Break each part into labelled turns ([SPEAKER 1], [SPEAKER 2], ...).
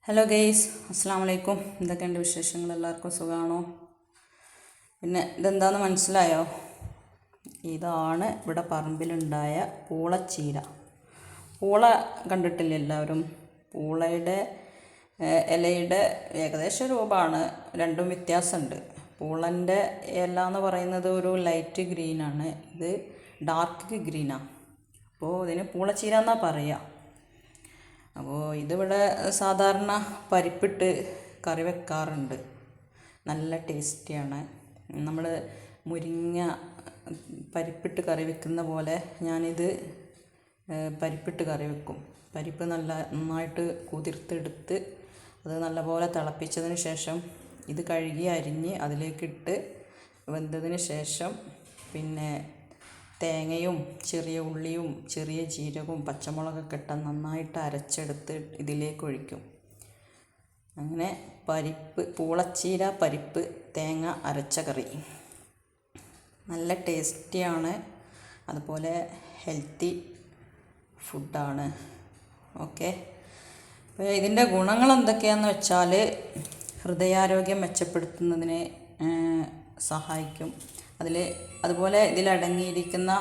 [SPEAKER 1] Hello guys, അസ്സാം വലൈക്കും. എന്തൊക്കെയുണ്ട് വിശേഷങ്ങൾ? എല്ലാവർക്കും സുഖമാണോ? പിന്നെ ഇതെന്താണെന്ന് മനസ്സിലായോ? ഇതാണ് ഇവിടെ പറമ്പിലുണ്ടായ പൂളച്ചീര. പൂള കണ്ടിട്ടില്ല എല്ലാവരും? പൂളയുടെ ഇലയുടെ ഏകദേശം രൂപമാണ്, രണ്ടും വ്യത്യാസമുണ്ട്. പൂളൻ്റെ ഇല എന്ന് പറയുന്നത് ഒരു ലൈറ്റ് ഗ്രീനാണ്, ഇത് ഡാർക്ക് ഗ്രീനാണ്. അപ്പോൾ ഇതിന് പൂളച്ചീര എന്നാണ് പറയുക. അപ്പോൾ ഇതിവിടെ സാധാരണ പരിപ്പിട്ട് കറി വെക്കാറുണ്ട്, നല്ല ടേസ്റ്റിയാണ്. നമ്മൾ മുരിങ്ങ പരിപ്പിട്ട് കറി വെക്കുന്ന പോലെ ഞാനിത് പരിപ്പിട്ട് കറി വെക്കും. പരിപ്പ് നന്നായിട്ട് കുതിർത്തെടുത്ത് അത് നല്ലപോലെ തിളപ്പിച്ചതിന് ശേഷം ഇത് കഴുകി അരിഞ്ഞ് അതിലേക്കിട്ട് വെന്തതിന് ശേഷം പിന്നെ തേങ്ങയും ചെറിയ ഉള്ളിയും ചെറിയ ജീരകവും പച്ചമുളകൊക്കെ ഇട്ട് നന്നായിട്ട് അരച്ചെടുത്ത് ഇതിലേക്ക് ഒഴിക്കും. അങ്ങനെ പൂളച്ചീര പരിപ്പ് തേങ്ങ അരച്ച കറി നല്ല ടേസ്റ്റിയാണ്, അതുപോലെ ഹെൽത്തി ഫുഡാണ്. ഓക്കെ, അപ്പോൾ ഇതിൻ്റെ ഗുണങ്ങൾ എന്തൊക്കെയാണെന്ന് വെച്ചാൽ ഹൃദയാരോഗ്യം മെച്ചപ്പെടുത്തുന്നതിന് സഹായിക്കും. അതുപോലെ ഇതിലടങ്ങിയിരിക്കുന്ന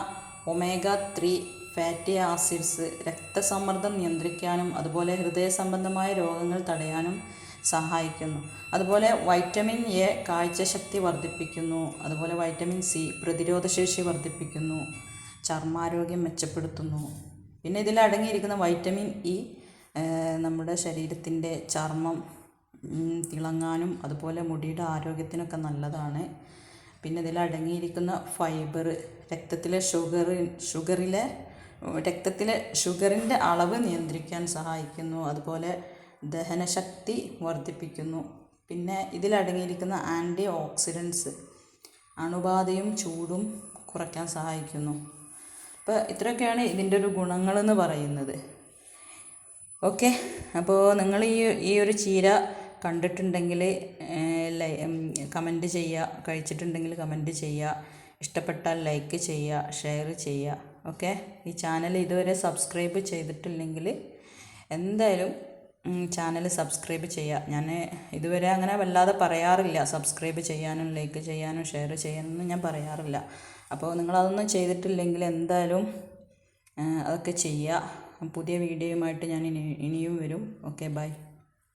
[SPEAKER 1] ഒമേഗ 3 ഫാറ്റി ആസിഡ്സ് രക്തസമ്മർദ്ദം നിയന്ത്രിക്കാനും അതുപോലെ ഹൃദയ സംബന്ധമായ രോഗങ്ങൾ തടയാനും സഹായിക്കുന്നു. അതുപോലെ വൈറ്റമിൻ എ കാഴ്ചശക്തി വർദ്ധിപ്പിക്കുന്നു. അതുപോലെ വൈറ്റമിൻ സി പ്രതിരോധശേഷി വർദ്ധിപ്പിക്കുന്നു, ചർമ്മാരോഗ്യം മെച്ചപ്പെടുത്തുന്നു. പിന്നെ ഇതിലടങ്ങിയിരിക്കുന്ന വൈറ്റമിൻ ഇ നമ്മുടെ ശരീരത്തിൻ്റെ ചർമ്മം തിളങ്ങാനും അതുപോലെ മുടിയുടെ ആരോഗ്യത്തിനൊക്കെ നല്ലതാണ്. പിന്നെ ഇതിലടങ്ങിയിരിക്കുന്ന ഫൈബർ രക്തത്തിലെ ഷുഗറിൻ്റെ അളവ് നിയന്ത്രിക്കാൻ സഹായിക്കുന്നു, അതുപോലെ ദഹനശക്തി വർദ്ധിപ്പിക്കുന്നു. പിന്നെ ഇതിലടങ്ങിയിരിക്കുന്ന ആൻറ്റി ഓക്സിഡൻസ് അണുബാധയും ചൂടും കുറയ്ക്കാൻ സഹായിക്കുന്നു. അപ്പോൾ ഇത്രയൊക്കെയാണ് ഇതിൻ്റെ ഒരു ഗുണങ്ങളെന്ന് പറയുന്നത്. ഓക്കെ, അപ്പോൾ നിങ്ങൾ ഈ ഒരു ചീര കണ്ടിട്ടുണ്ടെങ്കിൽ കമൻറ്റ് ചെയ്യുക, കഴിച്ചിട്ടുണ്ടെങ്കിൽ കമൻറ്റ് ചെയ്യുക, ഇഷ്ടപ്പെട്ടാൽ ലൈക്ക് ചെയ്യുക, ഷെയർ ചെയ്യുക. ഓക്കെ, ഈ ചാനൽ ഇതുവരെ സബ്സ്ക്രൈബ് ചെയ്തിട്ടില്ലെങ്കിൽ എന്തായാലും ചാനൽ സബ്സ്ക്രൈബ് ചെയ്യുക. ഞാൻ ഇതുവരെ അങ്ങനെ വല്ലാതെ പറയാറില്ല, സബ്സ്ക്രൈബ് ചെയ്യാനും ലൈക്ക് ചെയ്യാനും ഷെയർ ചെയ്യാനൊന്നും ഞാൻ പറയാറില്ല. അപ്പോൾ നിങ്ങളതൊന്നും ചെയ്തിട്ടില്ലെങ്കിൽ എന്തായാലും അതൊക്കെ ചെയ്യുക. പുതിയ വീഡിയോയുമായിട്ട് ഞാൻ ഇനിയും വരും. Okay, by.